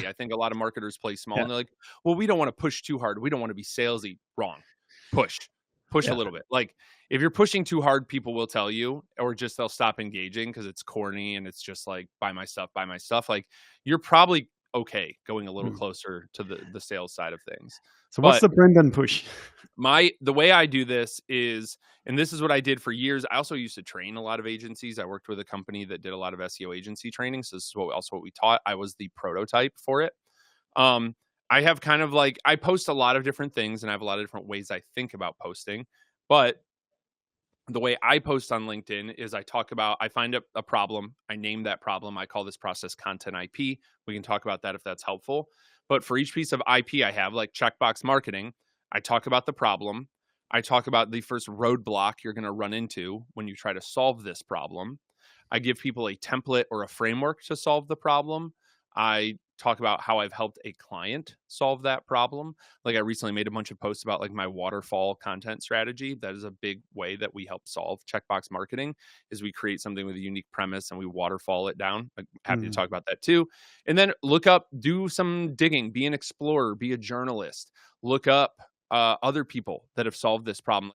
I think a lot of marketers play small Yeah. and they're like, well, we don't want to push too hard. We don't want to be salesy. Wrong. Push a Yeah. little bit. Like if you're pushing too hard, people will tell you, or just they'll stop engaging because it's corny and it's just like buy my stuff, buy my stuff. Like you're probably okay going a little Mm. closer to the sales side of things. So what's But the Brendan push? the way I do this is, and this is what I did for years. I also used to train a lot of agencies. I worked with a company that did a lot of SEO agency training. So this is what we taught. I was the prototype for it. I have kind of like, I post a lot of different things and I have a lot of different ways I think about posting, but the way I post on LinkedIn is I find a problem. I name that problem. I call this process content IP. We can talk about that if that's helpful. But for each piece of IP I have, like checkbox marketing, I talk about the problem. I talk about the first roadblock you're going to run into when you try to solve this problem. I give people a template or a framework to solve the problem. I talk about how I've helped a client solve that problem. Like I recently made a bunch of posts about like my waterfall content strategy. That is a big way that we help solve checkbox marketing is we create something with a unique premise and we waterfall it down. I'm happy to talk about that too. And then do some digging, be an explorer, be a journalist, look up other people that have solved this problem.